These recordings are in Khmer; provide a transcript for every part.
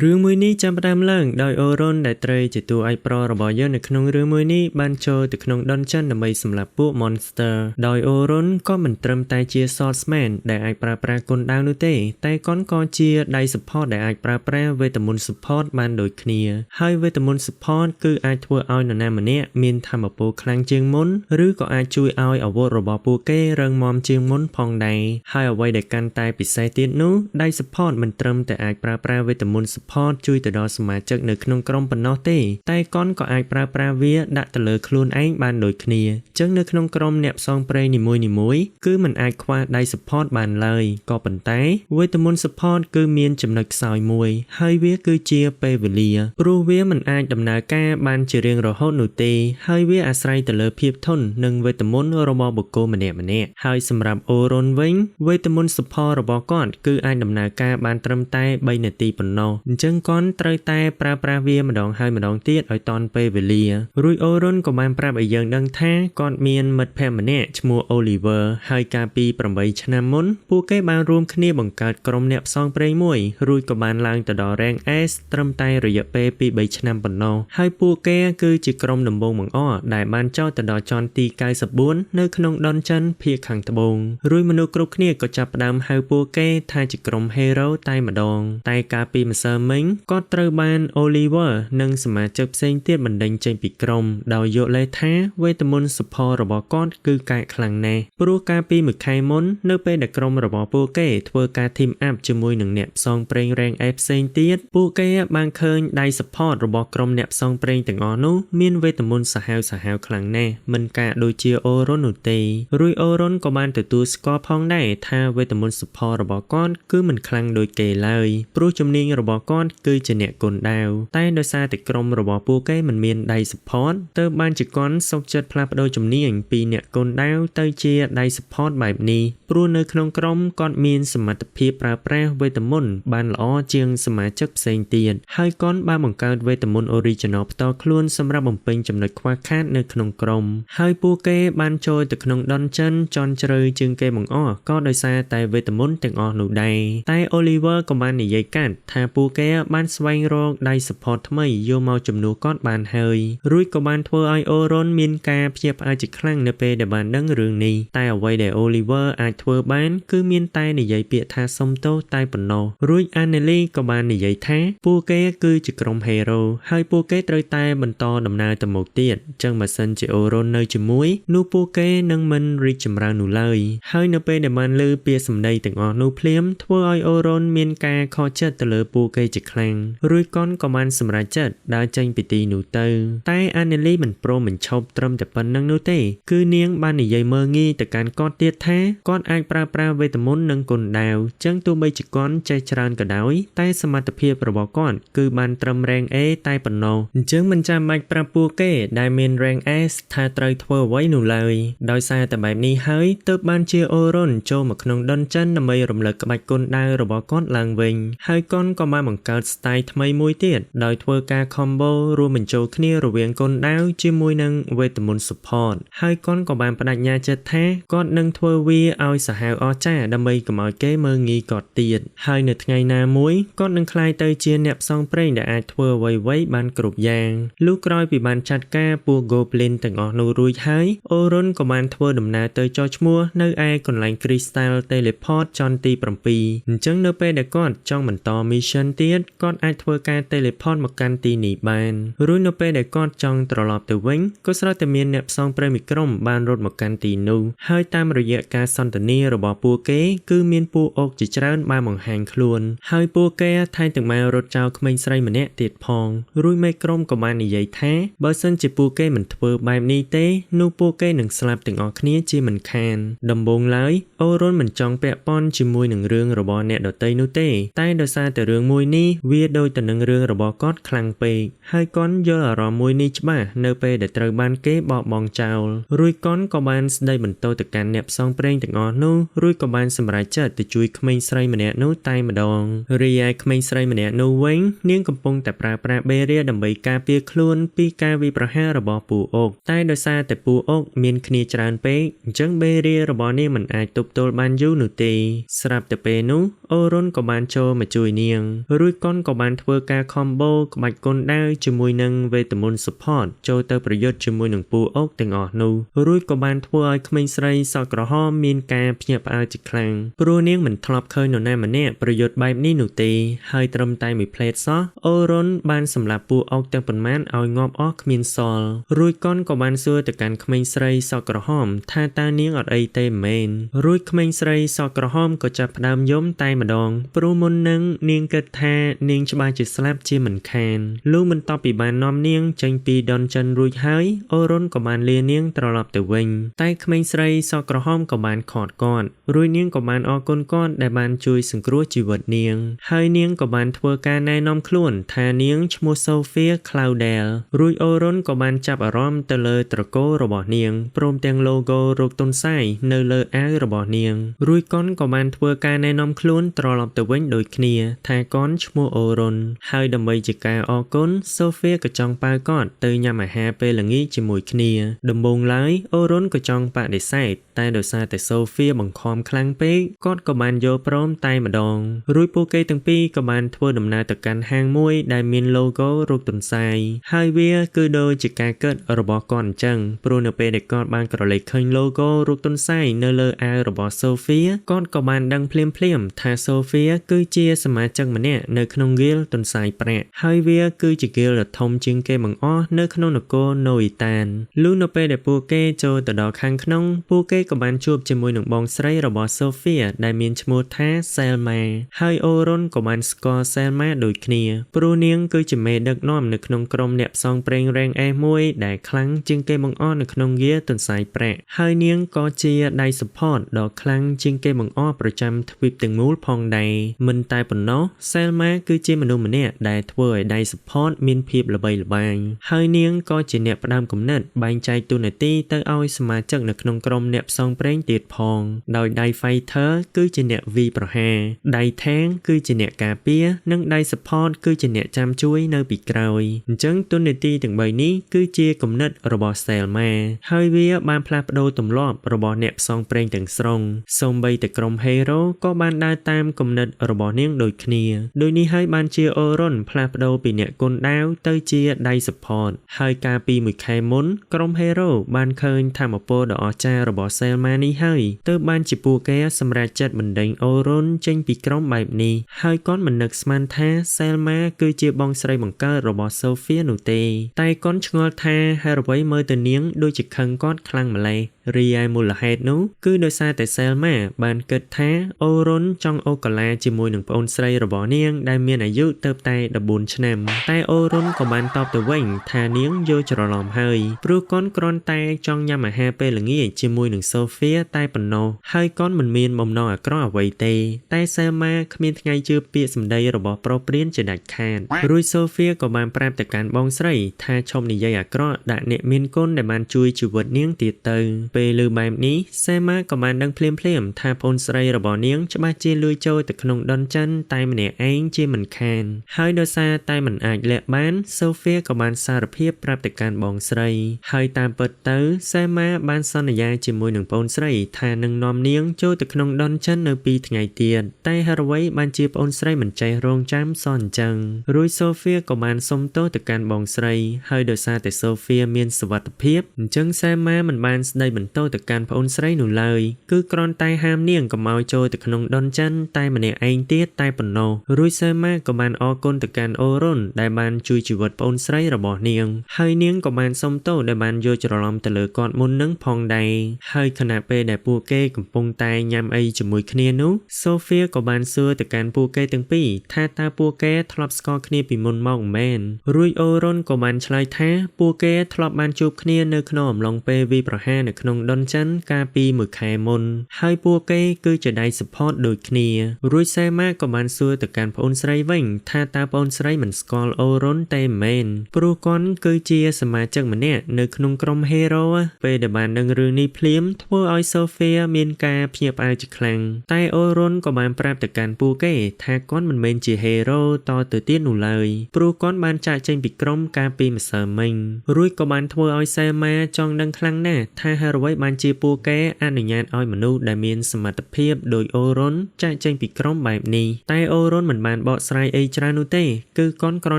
រឿងមួយនេះចាំផ្ដើមឡើងដោយអូរ៉ុនដែលត្រូវជាតួឯកប្រុសរបស់យើងនៅក្នុងរឿងមួយនេះបានចូលទៅក្នុង Dungeon ដើម្បីសម្លាប់ពួក Monster ដោយអូរ៉ុនក៏មិនត្រឹមតែជា Swordsman ដែលអាចប្រើប្រាស់គុនដាវនោះទេតែក៏ជាដៃ Support ដែលអាចប្រើប្រាស់វេទមន្ត Support បានដូចគ្នាហើយវេទមន្ត Support គឺអាចធ្វើឲ្យនរណាម្នាក់មានថាមពលខ្លាំងជាងមុនឬក៏អាចជួយឲ្យអាវុធរបស់ពួកគេរឹងមាំជាងមុនផងដែរហើយអ្វីដែលកាន់តែពិសេសទៀតនោះដៃ Support មិនត្រឹមតែអាចប្រើប្រាស់វេទមន្ត Support ជួយទៅដល់សមាជិកនៅក្នុងក្រុមប៉ុណ្ណោះទេតែក៏អាចប្រើប្រាស់វាដាក់ទៅលើខ្លួនឯងបានដូចគ្នាចឹងនៅក្នុងក្រុមអ្នកផ្សងព្រេងនីមួយៗគឺមិនអាចខ្វះដៃ Support បានឡើយក៏ប៉ុន្តែវេទមន្ត Support គឺមានចំណុចខ្សោយមួយហើយវាគឺជាពេលវេលាព្រោះវាមិនអាចដំណើរការបានជារៀងរហូតនោះទេហើយវាអាស្រ័យទៅលើភាពធន់និងវេទមន្តរបស់បុគ្គលម្នាក់ៗហើយសម្រាប់អូរ៉ុនវិញវេទមន្ត Support របស់គាត់គឺអាចដំណើរការបានត្រឹមតែ3នាទីប៉ុណ្ណោះអញ្ចឹងគាត់ត្រូវតែប្រើប្រាស់វាម្ដងហើយម្ដងទៀតឲ្យតាន់ពេលវេលារួចអូរ៉ុនក៏បានប្រាប់ឲ្យយើងដឹងថាគាត់មានមិត្តភក្តិម្នាក់ឈ្មោះ Oliver ហើយកាលពី8ឆ្នាំមុនពួកគេបានរួមគ្នាបង្កើតក្រុមអ្នកផ្សងព្រេងមួយរួចក៏បានឡើងទៅដល់ Rank S ត្រឹមតែរយៈពេលពី3ឆ្នាំប៉ុណ្ណោះហើយពួកគេគឺជាក្រុមដំបូងបង្អស់ដែលបានចោទទៅដល់ជាន់ទី94នៅក្នុង Dungeon ភាគខាងត្បូងរួចមនុស្សគ្រប់គ្នាក៏ចាប់ផ្ដើមហៅពួកគេថាជាក្រុម Hero តែម្ដងតែកាលពីម្សិលមិញគាត់ត្រូវបាន Oliver និងសមាជិកផ្សេងទៀតបណ្ដេញចេញពីក្រុមដោយយកលេសថាវេទមន្ត Support របស់គាត់គឺកាចខ្លាំងណាស់ព្រោះកាលពីមួយខែមុននៅពេលដែលក្រុមរបស់ពួកគេធ្វើការ team up ជាមួយនឹងអ្នកផ្សងព្រេង Rank S ផ្សេងទៀតពួកគេបានឃើញដៃ Support របស់ក្រុមអ្នកផ្សងព្រេងទាំងអស់នោះមានវេទមន្តសាហាវខ្លាំងណាស់មិនកាដូចជាអូរ៉ុននោះទេរួចអូរ៉ុនក៏បានទទួលស្គាល់ផងដែរថាវេទមន្ត Support របស់គាត់គឺមិនខ្លាំងដូចគេឡើយព្រោះជំនាញរបស់គាត់គឺជាអ្នកគុនដាវតែដោយសារតែក្រុមរបស់ពួកគេមិនមានដៃ Support ទើបបានជាគាត់សុខចិត្តផ្លាស់ប្ដូរជំនាញពីអ្នកគុនដាវទៅជាដៃ Support បែបនេះព្រោះនៅក្នុងក្រុមគាត់មានសមត្ថភាពប្រើប្រាស់វេទមន្តបានល្អជាងសមាជិកផ្សេងទៀតហើយគាត់បានបង្កើតវេទមន្ត Original ផ្ទាល់ខ្លួនសម្រាប់បំពេញចំណុចខ្វះខាតនៅក្នុងក្រុមហើយពួកគេបានចូលទៅក្នុង Dungeon ចន់ជ្រៅជាងគេបង្អស់ក៏ដោយសារតែវេទមន្តទាំងអស់នោះដែរតែ Oliver ក៏បាននិយាយកាត់ថាពួកគេបានស្វែងរកដៃ Support ថ្មីយកមកជំនួសគាត់បានហើយរួចក៏បានធ្វើឲ្យអូរ៉ុនមានការភ្ញាក់ផ្អើលជាខ្លាំងនៅពេលដែលបានដឹងរឿងនេះតែអ្វីដែល Oliver អាចធ្វើបានគឺមានតែនិយាយពាក្យថាសុំទោសតែប៉ុណ្ណោះរួច Anneli ក៏បាននិយាយថាពួកគេគឺជាក្រុម Hero ហើយពួកគេត្រូវតែបន្តដំណើរទៅមុខទៀតចឹងបើសិនជាអូរ៉ុននៅជាមួយនោះពួកគេនឹងមិនរីកចម្រើននោះឡើយហើយនៅពេលដែលបានឮពាក្យសម្ដីទាំងអស់នោះភ្លាមធ្វើឲ្យអូរ៉ុនមានការខកចិត្តទៅលើពួកគេជាខ្លាំងរួចគាត់ក៏បានសម្រេចចិត្តដើរចេញពីទីនោះទៅតែ Anneli មិនព្រមបញ្ឈប់ត្រឹមតែប៉ុណ្្នឹងនោះទេគឺនាងបាននិយាយមើលងាយទៅកាន់គាត់ទៀតថាគាត់អាចប្រើប្រាស់វេទមន្តនិងគុនដាវចឹងទោះបីជាគាត់ចេះច្រើនក៏ដោយតែសមត្ថភាពរបស់គាត់គឺបានត្រឹម Rank A តែប៉ុណ្ណោះអញ្ចឹងមិនចាំបាច់ប្រាប់ពួកគេដែលមាន Rank S ថាត្រូវធ្វើអ្វីនោះឡើយដោយសារតែបែបនេះហើយទើបបានជាអូរ៉ុនចូលមកក្នុង Dungeon ដើម្បីរំលឹកក្បាច់គុនដាវរបស់គាត់ឡើងវិញហើយគាត់ក៏បានបង្កើត style ថ្មីមួយទៀតដោយធ្វើការ combo រួមបញ្ចូលគ្នារវាងគុនដាវជាមួយនឹងវេទមន្ត Support ហើយគាត់ក៏បានបដិញ្ញាចិត្តថាគាត់នឹងធ្វើវាឲ្យសាហាវអស្ចារ្យដើម្បីកុំឲ្យគេមើលងាយគាត់ទៀតហើយនៅថ្ងៃណាមួយគាត់នឹងក្លាយទៅជាអ្នកផ្សងព្រេងដែលអាចធ្វើអ្វីៗបានគ្រប់យ៉ាងលុះក្រោយពីបានចាត់ការពួក Goblin ទាំងអស់នោះរួចហើយអូរ៉ុនក៏បានធ្វើដំណើរទៅចុះឈ្មោះនៅឯកន្លែង Crystal Teleport ជាន់ទី7អញ្ចឹងនៅពេលដែលគាត់ចង់បន្ត mission ទៀតគាត់អាចធ្វើការ teleport មកកាន់ទីនេះបានរួចនៅពេលដែលគាត់ចង់ត្រឡប់ទៅវិញក៏ស្រាប់តែមានអ្នកផ្សងព្រេងមួយក្រុមបានរត់មកកាន់ទីនោះហើយតាមរយៈការសន្ទនារបស់ពួកគេគឺមានពួកអុកជាច្រើនបានបង្ហាញខ្លួនហើយពួកគេថែមទាំងបានរត់ចោលក្មេងស្រីម្នាក់ទៀតផងរួចមេក្រុមក៏បាននិយាយថាបើសិនជាពួកគេមិនធ្វើបែបនេះទេនោះពួកគេនឹងស្លាប់ទាំងអស់គ្នាជាមិនខានដំបូងឡើយអូរ៉ុនមិនចង់ពាក់ព័ន្ធជាមួយនឹងរឿងរបស់អ្នកដទៃនោះទេតែដោយសារតែរឿងមួយនេះវាដូចទៅនឹងរឿងរបស់គាត់ខ្លាំងពេកហើយគាត់យល់អារម្មណ៍មួយនេះច្បាស់នៅពេលដែលត្រូវបានគេបោះបង់ចោលរួចគាត់ក៏បានស្ដីបន្ទោសទៅកាន់អ្នកផ្សងព្រេងទាំងអស់នោះរួចក៏បានសម្រេចចិត្តទៅជួយក្មេងស្រីម្នាក់នោះតែម្ដងរីឯក្មេងស្រីម្នាក់នោះវិញនាងកំពុងតែប្រើប្រាស់បេរៀដើម្បីការពារខ្លួនពីការវាយប្រហាររបស់ពូអុកតែដោយសារតែពូអុកមានគ្នាច្រើនពេកអញ្ចឹងបេរៀរបស់នាងមិនអាចទប់ទល់បានយូរនោះទេស្រាប់តែពេលនោះអូរ៉ុនក៏បានចូលមកជួយនាងរួ រួចកូនក៏បានធ្វើការ combo ក្បាច់គុណដាវជាមួយនឹងវេទមន្ត support ចូលទៅប្រយុទ្ធជាមួយនឹងពូអុកទាំងអស់នោះរួចក៏បានធ្វើឲ្យក្មេងស្រីសក់ក្រហមមានការភ្ញាក់ផ្អើលជាខ្លាំងព្រោះនាងមិនធ្លាប់ឃើញនរណាម្នាក់ប្រយុទ្ធបែបនេះនោះទេហើយត្រឹមតែមួយផ្លេតសោះអូរុនបានសម្លាប់ពូអុកទាំងប៉ុន្មានឲ្យងាប់អស់គ្មានសល់រួចកូនក៏បានសួរទៅកាន់ក្មេងស្រីសក់ក្រហមថាតើនាងអត់អីទេមែនរួចក្មេងស្រីសក់ក្រហមក៏ចាប់ផ្ដើមយំតែម្ដងព្រោះមុននឹងនាងគិតថានាងច្បាស់ជាស្លាប់ជាមិនខានលុះបន្ទាប់ពីបាននាំនាងចេញពីដនចិនរួចហើយអូរុនក៏បានលានាងត្រឡប់ទៅវិញតែក្មេងស្រីសក់ក្រហមក៏បានខកគាត់រួចនាងក៏បានអរគុណគាត់ដែលបានជួយសង្គ្រោះជីវិតនាងហើយនាងក៏បានធ្វើការណែនាំខ្លួនថានាងឈ្មោះ Sophia Claudel រួចអូរុនក៏បានចាប់អារម្មណ៍ទៅលើត្រកូលរបស់នាងព្រមទាំង logo រោគទុនសាយនៅលើអាវរបស់នាងរួចកូនក៏បានធ្វើការណែនាំខ្លួនត្រឡប់ទៅវិញដូចគ្នាថាកូនឈ្មោះអូរុនហើយដើម្បីជាការអរគុណ Sophia ក៏ចង់ប៉ាវគាត់ទៅញ៉ាំអាហារពេលល្ងាចជាមួយគ្នាដំបូងឡើយអូរុនក៏ចង់បដិសេធតែដោយសារតែ Sophia បង្ខំខ្លាំងពេកគាត់ក៏បានយល់ព្រមតែម្ដងរួចពួកគេទាំងពីរក៏បានធ្វើដំណើរទៅកាន់ហាងមួយដែលមាន logo រូបទន្សាយហើយវាគឺដូចជាការគិតរបស់គាត់អញ្ចឹងព្រោះនៅពេលដែលគាត់បានក្រឡេកឃើញ logo រូបទន្សាយនៅលើអាវរបស់ Sophia គាត់ក៏បានដឹងភ្លាមៗថា Sophia គឺជាសមាជិកម្នាក់នៅក្នុង Guild ទន្សាយប្រាក់ហើយវាគឺជា Guild ដ៏ធំជាងគេបង្អស់នៅក្នុងនគរ Noitan លុះនៅពេលដែលពួកគេចូលទៅដល់ខាងក្នុងពួកគេក៏បានជួបជាមួយនឹងបងស្រីរបស់ Sophia ដែលមានឈ្មោះថា Selma ហើយអូរុនក៏បានស្គាល់ Selma ដូចគ្នាព្រោះនាងគឺជាមេដឹកនាំនៅក្នុងក្រុមអ្នកផ្សងព្រេងរ៉េងអេសមួយដែលខ្លាំងជាងគេបង្អស់នៅក្នុងGuild ទន្សាយប្រាក់ហើយនាងក៏ជាដៃ support ដ៏ខ្លាំងជាងគេបង្អស់ប្រចាំទ្វីបទាំងមូលផងដែរមិនតែប៉ុណ្ណោះ Selma គឺជាមនុស្សម្នាក់ដែលធ្វើឲ្យដៃ support មានភាពល្បីល្បាញហើយនាងក៏ជាអ្នកផ្ដើមគំនិតបែងចែកតួនាទីទៅឲ្យសមាជិកនៅក្នុងក្រុមអ្នកផ្សងព្រេងទៀតផងដោយដៃ fighter គឺជាអ្នកវាយប្រហារដៃ tank គឺជាអ្នកការពារនិងដៃ support គឺជាអ្នកចាំជួយនៅពីក្រោយអញ្ចឹងតួនាទីទាំង3នេះគឺជាគំនិតរបស់ Selma ហើយវាបានផ្លាស់ប្ដូរទម្លាប់របស់អ្នកផ្សងព្រេងទាំងស្រុងសូម្បីតែក្រុម hero ក៏បានដើរតាមគំនិតរបស់នាងដូចគ្នាដូចនេះហើយបានជាអូរុនផ្លាស់ប្ដូរពីអ្នកគុណដាវទៅជាដៃ support ហើយកាលពីមួយខែមុនក្រុម hero បានឃើញថាមពលដ៏អស្ចារ្យរបស់ Selma នេះហើយទើបបានជាពួកគេសម្រេចចិត្តបណ្ដេញអូរុនចេញពីក្រុមបែបនេះហើយគាត់មិននឹកស្មានថា Selma គឺជាបងស្រីបង្កើតរបស់ Sophia នោះទេតែគាត់ឆ្ងល់ថាហេតុអ្វីមើលទៅនាងដូចជាខឹងគាត់ខ្លាំងម្ល៉េះរីឯមូលហេតុនោះគឺដោយសារតែ Selma បានគិតថាអូរុនចង់អូកាឡាជាមួយនឹងប្អូនស្រីរបស់នាងដែលមានអាយុទៅតែ14ឆ្នាំតែអូរុនក៏បានតបទៅវិញថានាងយល់ច្រឡំហើយព្រោះគាត់គ្រាន់តែចង់ញ៉ាំអាហារពេលល្ងាចជាមួយនឹង Sophia តែប៉ុណ្ណោះហើយគាត់មិនមានបំណងអាក្រក់អ្វីទេតែ Selma គ្មានថ្ងៃជឿពាក្យសម្ដីរបស់ប្រុសព្រានជាដាច់ខាតរួច Sophia ក៏បានប្រាប់ទៅកាន់បងស្រីថាឈប់និយាយអាក្រក់ដាក់អ្នកមានគុណដែលបានជួយជីវិតនាងទៀតទៅពេលឮបែបនេះ Selma ក៏បានដឹងភ្លាមៗថាប្អូនស្រីរបស់នាងច្បាស់ជាលួចចូលទៅក្នុងដុនចិនតែម្នាក់ឯងជាមិនខានហើយដោយសារតែមិនអាចលាក់បាន Sophia ក៏បានសារភាពប្រាប់ទៅកាន់បងស្រីហើយតាមពិតទៅ Selma បានសន្យាជាមួយនឹងប្អូនស្រីថានឹងនាំនាងចូលទៅក្នុងដុនចិននៅ2ថ្ងៃទៀតតែហេតុអ្វីបានជាប្អូនស្រីមិនចេះរងចាំសោះអញ្ចឹងរួច Sophia ក៏បានសុំទោសទៅកាន់បងស្រីហើយដោយសារតែ Sophia មានសុវត្ថិភាពអញ្ចឹង Selma មិនបានស្ដីបន្ទោសទៅកាន់ប្អូនស្រីនោះឡើយគឺគ្រាន់តែហាមនាងកុំឲ្យចូលទៅក្នុងដុនចិនតែម្នាក់ឯងទៀតតែប៉ុណ្ណោះរួច Selma ក៏បានអរគុណទៅកាន់អូរុនដែលបានជួយជីវិតប្អូនស្រីរបស់នាងហើយនាងក៏បានសុំទោសដែលបានយល់ច្រឡំទៅលើគាត់មុននឹងផងដែរហើយខណៈពេលដែលពួកគេកំពុងតែញ៉ាំអីជាមួយគ្នានោះ Sophia ក៏បានសួរទៅកាន់ពួកគេទាំងពីរថាតើពួកគេធ្លាប់ស្គាល់គ្នាពីមុនមកមែនរួចអូរុនក៏បានឆ្លើយថាពួកគេធ្លាប់បានជួបគ្នានៅក្នុងអំឡុងពេលវាយប្រហារនៅក្នុងដុនចិនកាលពីមួយខែមុនហើយពួកគេគឺជាដៃ support ដូចគ្នារួច Selma ក៏បានសួរទៅកាន់ប្អូនស្រីវិញថាតើប្អូនស្រីមិនស្គាល់អូរុនទេមែនព្រោះគាត់គឺជាសមាជិកម្នាក់នៅក្នុងក្រុម hero ពេលដែលបានដឹងរឿងនេះភ្លាមធ្វើឲ្យ Sophia មានការភ្ញាក់ផ្អើលជាខ្លាំងតែអូរុនក៏បានប្រាប់ទៅកាន់ពួកគេថាគាត់មិនមែនជា hero តទៅទៀតនោះឡើយព្រោះគាត់បានចាកចេញពីក្រុមកាលពីម្សិលមិញរួចក៏បានធ្វើឲ្យ Selma ចង់ដឹងខ្លាំងណាស់ថាហេតុអ្វី អ្វីបានជាពួកគេអនុញ្ញាតឲ្យមនុស្សដែលមានសមត្ថភាពដោយអូរុនចាកចេញពីក្រុមបែបនេះតែអូរុនមិនបានបកស្រាយអីច្រើននោះទេគឺគាត់គ្រា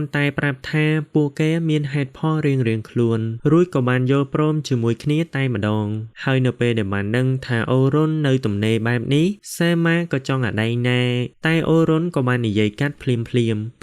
ន់តែប្រាប់ថាពួកគេមានហេតុផលរៀងៗខ្លួនរួចក៏បានយល់ព្រមជាមួយគ្នាតែម្ដងហើយនៅពេលដែលបានដឹងថាអូរុននៅទំនេរបែបនេះសេម៉ាក៏ចង់អាដៃណែតែអូរុនក៏បាននិយាយកាត់ភ្លាម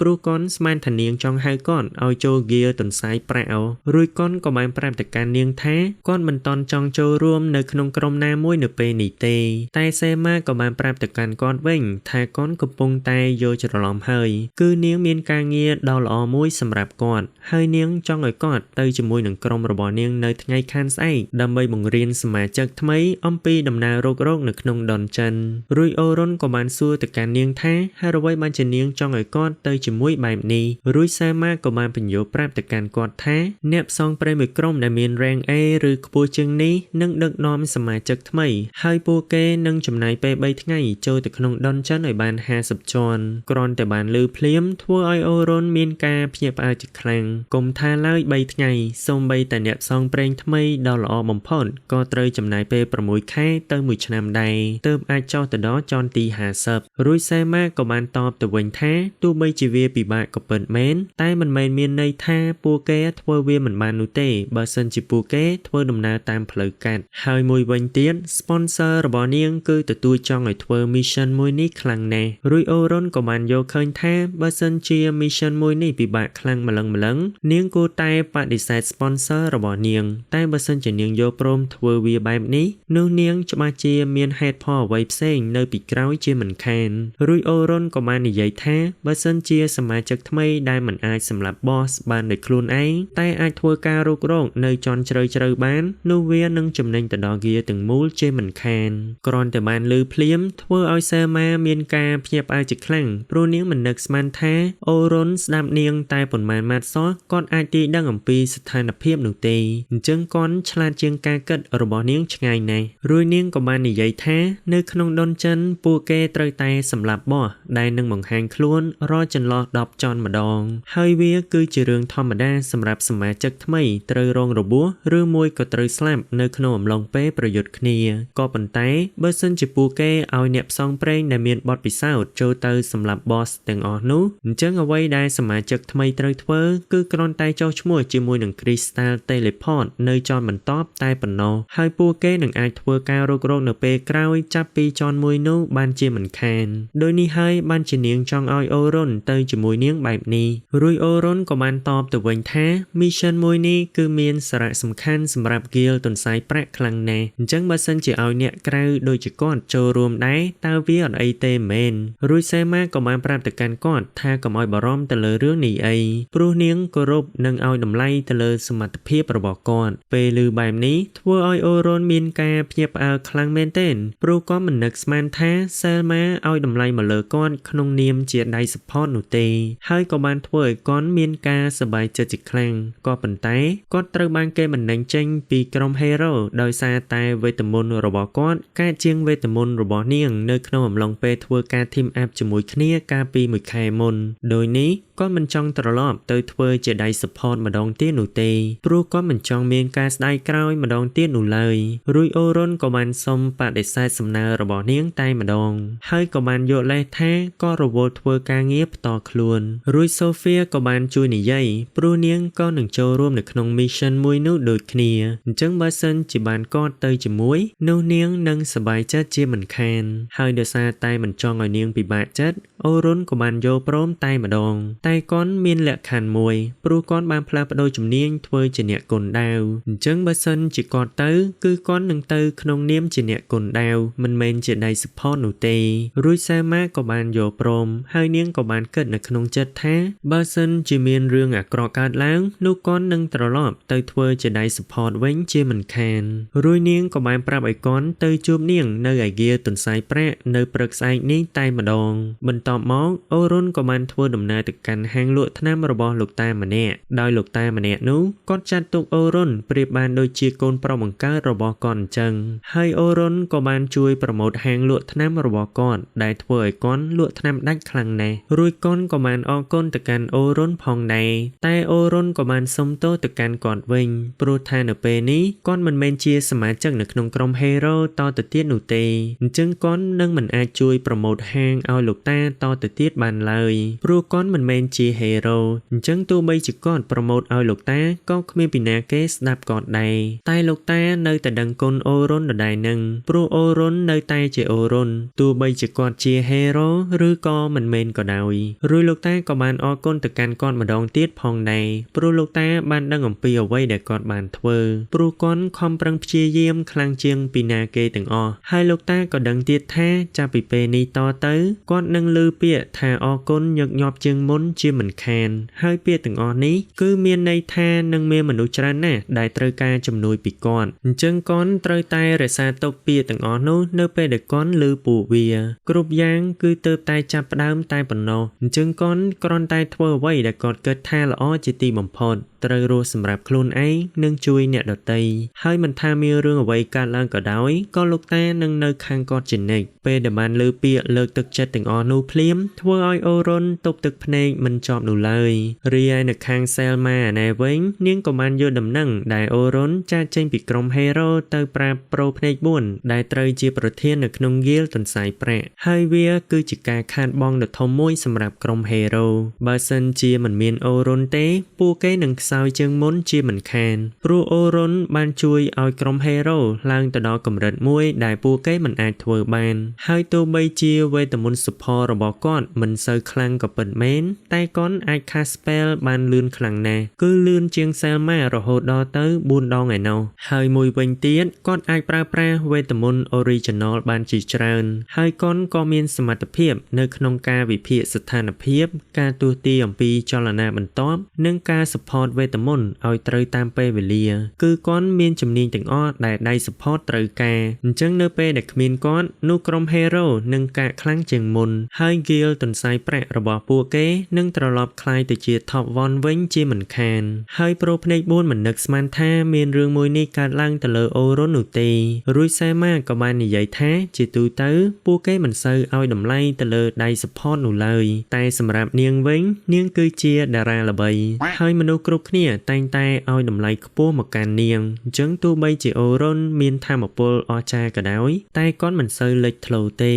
ព្រោះគាត់ស្មានថានាងចង់ហៅគាត់ឲ្យចូលហ្គាទន្សាយប្រាក់រួចគាត់ក៏បានប្រាប់ទៅកាន់នាងថាគាត់មិនតន់ចង់ចូលរួមនៅក្នុងក្រុមណាមួយនៅពេលនេះទេតែសេម៉ាក៏បានប្រាប់ទៅកាន់គាត់វិញថាគាត់កំពុងតែយល់ច្រឡំហើយគឺនាងមានការងារដ៏ល្អមួយសម្រាប់គាត់ហើយនាងចង់ឲ្យគាត់ទៅជាមួយនឹងក្រុមរបស់នាងនៅថ្ងៃខានស្អែកដើម្បីបង្រៀនសមាជិកថ្មីអំពីដំណើររករកនៅក្នុងដនចិនរួចអូរុនក៏បានសួរទៅកាន់នាងថាហេតុអ្វីបានជានាងចង់ឲ្យគាត់ទៅជាមួយបែបនេះរួចសេម៉ាក៏បានបញ្យល់ប្រាប់ទៅកាន់គាត់ថាអ្នកផ្សងព្រេងមួយក្រុមដែលមាន rank A ឬខ្ពស់ជាងនេះនឹងដឹកនាំសមាជិកថ្មីហើយពួកគេនឹងចំណាយពេល3ថ្ងៃចូលទៅក្នុងដនចិនឲ្យបាន50ជាន់គ្រាន់តែបានលឺភ្លាមធ្វើឲ្យអូរុនមានការភ្ញាក់ផ្អើលជាខ្លាំងកុំថាឡើយ3ថ្ងៃសូម្បីតែអ្នកផ្សងព្រេងថ្មីដ៏ល្អបំផុតក៏ត្រូវចំណាយពេល6ខែទៅ1ឆ្នាំដែរទើបអាចចុះទៅដល់ជាន់ទី50រួចសេម៉ាក៏បានតបទៅវិញថាទោះបីជាវាពិបាកក៏ពិតមែនតែមិនមែនមានន័យថាពួកគេធ្វើវាមិនបាននោះទេបើសិនជាពួកគេធ្វើដំណើរតាមផ្លូវកាត់ហើយមួយវិញទៀត sponsor របស់នាងគឺទទួលចង់ឲ្យធ្វើ mission មួយនេះខ្លាំងណាស់រួចអូរុនក៏បានយកឃើញថាបើសិនជា mission មួយនេះពិបាកខ្លាំងម្លឹងនាងគួរតែបដិសេធ sponsor របស់នាងតែបើសិនជានាងយកព្រមធ្វើវាបែបនេះនោះនាងច្បាស់ជាមានហេតុផលអ្វីផ្សេងនៅពីក្រោយជាមិនខានរួចអូរុនក៏បាននិយាយថាបើសិនជាសមាជិកថ្មីដែលមិនអាចសម្លាប់ boss បានដោយខ្លួនឯងតែអាចធ្វើការរុករកនៅចន់ជ្រៅបាននោះវានឹងចំណេញទៅដល់ហ្គាទាំងមូលជាមិនខានគ្រាន់តែបានលឺភ្លាមធ្វើឲ្យសេម៉ាមានការភ្ញាក់ផ្អើលជាខ្លាំងព្រោះនាងមិននឹកស្មានថាអូរុនស្ដាប់នាងតែប៉ុន្មានម៉ាត់សោះគាត់អាចទាយដឹងអំពីស្ថានភាពនោះទេអញ្ចឹងគាត់ឆ្លាតជាងការគិតរបស់នាងឆ្ងាយណាស់រួចនាងក៏បាននិយាយថានៅក្នុងដនចិនពួកគេត្រូវតែសម្លាប់បោះដែលនឹងបង្ហាញខ្លួនរាល់ចន្លោះ10ជាន់ម្ដងហើយវាគឺជារឿងធម្មតាសម្រាប់សមាជិកថ្មីត្រូវរងរបួសឬមួយក៏ត្រូវស្លាប់នៅក្នុងអំឡុងពេលប្រយុទ្ធគ្នាក៏ប៉ុន្តែបើសិនជាពួកគេឲ្យអ្នកផ្សងព្រេងដែលមានបទពិសោធន៍ចូលទៅសម្លាប់ boss ទាំងអស់នោះអញ្ចឹងអ្វីដែលសមាជិកថ្មីត្រូវធ្វើគឺគ្រាន់តែចុះឈ្មោះជាមួយនឹង Crystal Teleport នៅជាន់បន្ទាប់តែប៉ុណ្ណោះហើយពួកគេនឹងអាចធ្វើការរុករកនៅពេលក្រោយចាប់ពីជាន់មួយនោះបានជាមិនខានដោយនេះហើយបានជានាងចង់ឲ្យអូរុនទៅជាមួយនាងបែបនេះរួចអូរុនក៏បានតបទៅវិញថា mission មួយនេះគឺមានសារៈសំខាន់សម្រាប់ហ្គាលទន្សាយប្រាក់ខ្លាំងណាស់អញ្ចឹងបើសិនជាឲ្យអ្នកក្រៅដូចជាគាត់ចូលរួមដែរតើវាអត់អីទេមែនរួចសេម៉ាក៏បានប្រាប់ទៅកាន់គាត់ថាកុំឲ្យបារម្ភទៅលើរឿងនេះអីព្រោះនាងគោរពនិងឲ្យតម្លៃទៅលើសមត្ថភាពរបស់គាត់ពេលឮបែបនេះធ្វើឲ្យអូរុនមានការភ្ញាក់ផ្អើលខ្លាំងមែនទែនព្រោះគាត់មិននឹកស្មានថាសេម៉ាឲ្យតម្លៃមកលើគាត់ក្នុងនាមជាដៃ support នោះទេហើយក៏បានធ្វើឲ្យគាត់មានការសប្បាយចិត្តជាខ្លាំងក៏ប៉ុន្តែគាត់ត្រូវបានគេបណ្តេញចេញពីក្រុម hero ដោយសារតែវេទមន្តរបស់គាត់កើតជាងវេទមន្តរបស់នាងនៅក្នុងអំឡុងពេលធ្វើការ team up ជាមួយគ្នាកាលពី1ខែមុនដោយនេះគាត់មិនចង់ត្រឡប់ទៅធ្វើជាដៃ support ម្ដងទៀតនោះទេព្រោះគាត់មិនចង់មានការស្ដាយក្រោយម្ដងទៀតនោះឡើយរួចអូរុនក៏បានសុំបដិសេធសំណើរបស់នាងតែម្ដងហើយក៏បានយកលេសថាក៏រវល់ធ្វើការងារផ្ទាល់ខ្លួនរួចសូហ្វៀក៏បានជួយនិយាយព្រោះនាងក៏នឹងចូលរួមនៅក្នុង mission មួយនោះដូចគ្នាអញ្ចឹងបើសិនជាបានគាត់ទៅជាមួយនោះនាងនឹងសប្បាយចិត្តជាមិនខានហើយដោយសារតែមិនចង់ឲ្យនាងពិបាកចិត្តអូរុនក៏បានយកព្រមតែម្ដងតែគាត់មានលក្ខខណ្ឌមួយព្រោះគាត់បានផ្លាស់ប្ដូរជំនាញធ្វើជាអ្នកគុនដាវអញ្ចឹងបើសិនជាគាត់ទៅគឺគាត់នឹងទៅក្នុងនាមជាអ្នកគុនដាវមិនមែនជាដៃ support នោះទេរួចសេម៉ាក៏បានយកព្រមហើយនាងក៏បានគិតនៅក្នុងចិត្តថាបើសិនជាមានរឿងអាក្រក់កើតឡើងនោះគាត់នឹងត្រឡប់ទៅធ្វើជាដៃ support វិញជាមិនខានរួចនាងក៏បានប្រាប់ឲ្យគាត់ទៅជួបនាងនៅឯហ្គាទន្សាយប្រាក់នៅព្រឹកស្អែកនេះតែម្ដងបន្ទាប់មកអូរុនក៏បានធ្វើដំណើរទៅកាន់ហាងលក់ថ្នាំរបស់លោកតាម្នាក់ដោយលោកតាម្នាក់នោះគាត់ចាត់ទុកអូរុនប្រៀបបានដូចជាកូនប្រុសបង្កើតរបស់គាត់អញ្ចឹងហើយអូរុនក៏បានជួយប្រម៉ូទហាងលក់ថ្នាំរបស់គាត់ដែលធ្វើឲ្យគាត់លក់ថ្នាំដាច់ខ្លាំងណាស់រួចគាត់ក៏បានអរគុណទៅកាន់អូរុនផងដែរតែអូរុនក៏បានសុំទោសទៅកាន់គាត់វិញព្រោះថានៅពេលនេះគាត់មិនមែន ជាសមាជិកនៅក្នុងក្រុម Hero តទៅទៀតនោះទេអញ្ចឹងគាត់នឹងមិនអាចជួយប្រម៉ូទហាងឲ្យលោកតាតទៅទៀតបានឡើយព្រោះគាត់មិនមែនជា Hero អញ្ចឹងទោះបីជាគាត់ប្រម៉ូទឲ្យលោកតាក៏គ្មានពីណាគេស្ដាប់គាត់ដែរតែលោកតានៅតែដឹងគុណអូរុនដដែលនឹងព្រោះអូរុននៅតែជាអូរុនទោះបីជាគាត់ជា Hero ឬក៏មិនមែនក៏ដោយរួចលោកតាក៏បានអរគុណទៅកាន់គាត់ម្ដងទៀតផងដែរព្រោះលោកតាបានដឹងអំពីអ្វីដែលគាត់បានធ្វើព្រោះគាត់ខំប្រឹងព្យាយាមខ្លាំងជាងពីណាគេទាំងអស់ហើយលោកតាក៏ដឹងទៀតថាចាប់ពីពេលនេះតទៅគាត់នឹងឮពាក្យថាអរគុណញឹកញាប់ជាងមុនជាមិនខានហើយពាក្យទាំងអស់នេះគឺមានន័យថានឹងមានមនុស្សច្រើនណាស់ដែលត្រូវការជំនួយពីគាត់អញ្ចឹងគាត់ត្រូវតែរក្សាទុកពាក្យទាំងអស់នោះនៅពេលដែលគាត់ឮពួកវាគ្រប់យ៉ាងគឺទៅតែចាប់ផ្ដើមតែប៉ុណ្ណោះអញ្ចឹងគាត់គ្រាន់តែធ្វើអ្វីដែលគាត់គិតថាល្អជាទីបំផុតត្រូវរស់សម្រាប់ខ្លួនឯងនិងជួយអ្នកដទៃហើយមិនថាមានរឿងអ្វីកើតឡើងក៏ដោយក៏លោកតានឹងនៅខាងគាត់ជានិច្ចពេលដែលបានលើពាក្យលើកទឹកចិត្តទាំងអស់នោះភ្លាមធ្វើឲ្យអូរុនទប់ទឹកភ្នែកមិនជាប់នោះឡើយរីឯនៅខាងសែលម៉ាណែវិញនាងក៏បានយកដំណឹងដែលអូរុនចាកចេញពីក្រុម Hero ទៅប្រាប់ប្រូភ្នែក4ដែលត្រូវជាប្រធាននៅក្នុងហ្គីលទន្សាយប្រាក់ហើយវាគឺជាការខាតបង់ដ៏ធំមួយសម្រាប់ក្រុម Hero បើសិនជាមិនមានអូរុនទេពួកគេនឹងខ្សោយជាងមុនជាមិនខានព្រោះអូរុនបានជួយឲ្យក្រុម Hero ឡើងទៅដល់កម្រិតមួយដែលពួកគេមិនអាចធ្វើបានហើយទោះបីជាវេទមន្តសុផលរបស់គាត់មិនសូវខ្លាំងក៏ពិតមែនតែគាត់អាច cast spell បានលឿនខ្លាំងណាស់គឺលឿនជាង Selma រហូតដល់ទៅ4ដងឯណោះហើយមួយវិញទៀតគាត់អាចប្រើប្រាស់វេទមន្ត original បានជាច្រើនហើយគាត់ក៏មានសមត្ថភាពនៅក្នុងការវិភាគស្ថានភាពការទស្សន៍ទាយអំពីចលនាបន្ទាប់និងការ support វេទមន្តឲ្យត្រូវតាមពេលវេលាគឺគាត់មានជំនាញទាំងអស់ដែលដៃ support ត្រូវការអញ្ចឹងនៅពេលដែលគ្មានគាត់នោះក្រុម Hero នឹងកាក់ខ្លាំងជាងមុនហើយ Guild ទន្សាយប្រាក់របស់ពួកគេនឹងត្រឡប់ក្លាយទៅជា Top 1 វិញជាមិនខានហើយប្រូភ្នែក4មិននឹកស្មានថាមានរឿងមួយនេះកើតឡើងទៅលើអូរុននោះទេរួចសែម៉ាក៏បាននិយាយថាជាទូទៅពួកគេមិនសូវឲ្យតម្លៃទៅលើដៃ support នោះឡើយតែសម្រាប់នាងវិញនាងគឺជាតារាល្បីហើយមនុស្សគ្រប់គ្នាតែងតែឲ្យតម្លៃខ្ពស់មកកាន់នាងអញ្ចឹងទោះបីជាអូរុនមានថាមពលអស្ចារ្យក៏ដោយតែគាត់មិនសូវលេចធ្លោទេ